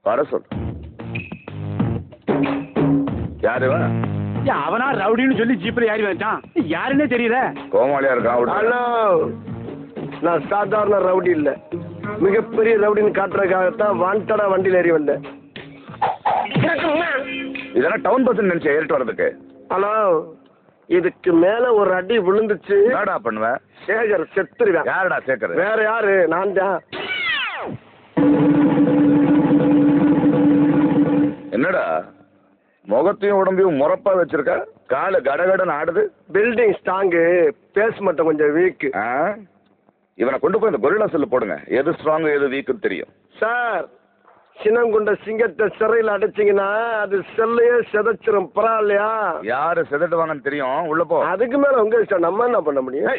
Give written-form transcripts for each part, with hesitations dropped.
வர சொல். யாரு அவனா ரவுடின்னு சொல்லி ஜீப்ல ஏறி வந்துட்டான். யாருன்னே தெரியல. கோமாளியா இருக்கான். ஹலோ, நான் சாதாரண ரவுடி இல்ல, மிகப்பெரிய ரவுடின்னு காட்டுறதுக்காகத்தான் வாண்டடா வண்டியில ஏறி வந்தேன். இதெல்லாம் டவுன் பஸ் நினைச்சு ஏறிட்டு வர்றதுக்கு. ஹலோ, இதுக்கு மேல ஒரு அடி விழுந்துச்சு என்னடா பண்ணுவேன்? சேகர் செத்துருவேன். யாருடா சேகர்? வேற யாரு? நான் தான். என்னடா முகத்தையும் உடம்பையும் முறப்பா வச்சிருக்க? காலு கடகடன்னு ஆடுது. பில்டிங் ஸ்ட்ராங்கு, பேஸ் மட்டும் கொஞ்சம் வீக். இவனை கொண்டு போய் இந்த கொரில்லா செல்ல போடுங்க. எது ஸ்ட்ராங் எது வீக்குன்னு தெரியும். சார், சின்னங்குண்ட சிங்கத்தை சிறையில் அடைச்சிங்கன்னா அது செல்லையே செதைச்சிரும். பரவாயில்லையா? யாரு செதட்டுவாங்கன்னு தெரியும். உள்ள போ. அதுக்கு மேல உங்க இஷ்டம், நம்ம என்ன பண்ண முடியும்?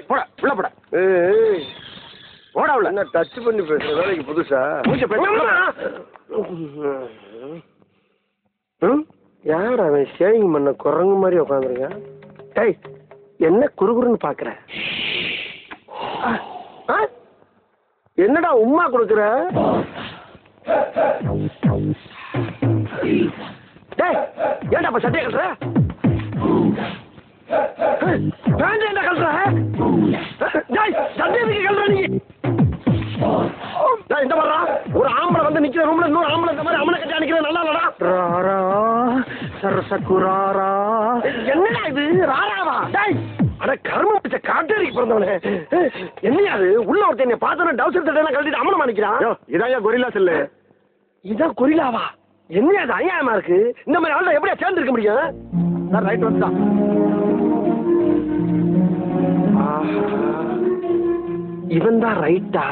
உள்ள போட. போடா உள்ள. என்ன டச் பண்ணி பேசுற வேலைக்கு புதுசா? யார் அவன் ஷேவிங் பண்ண குரங்கு மாதிரி உட்காந்துருக்கான்? டேய், என்ன குறுகுறுன்னு பாக்குற? என்னடா உம்மா கொடுக்குற? டேய், ஏன்டா அப்ப சட்டையை கட்டுற? பேண்ட் என்ன கட்டுற? டேய், சட்டையை கட்டுற நீ? இந்த மாதிரி ஒரு ஆம்பளை வந்து நிக்கிற ரூம்ல இன்னொரு ஆம்பளை இந்த மாதிரி அம்மனை கட்டி அடிக்கிற நல்லா இல்லடா. ராரா சரசகுராரா. என்னடா இது ராராவா? டேய், அட கர்ம பிடிச்ச காட்டேரிக்கு பிறந்தவனே. என்னையா அது? உள்ள ஒருத்தன் என்னை பார்த்தோன்னா டவுசர் சட்டையெல்லாம் கழட்டிட்டு அம்மனமா நிக்கிறான். இதான் கொரில்லா செல்லு. இதான் கொரில்லாவா? என்னையா அது அநியாயமா இருக்கு? இந்த மாதிரி ஆள் எப்படியா சேர்ந்து இருக்க முடியும்? ரைட் வந்துதான். இவன் தான் ரைட்டா?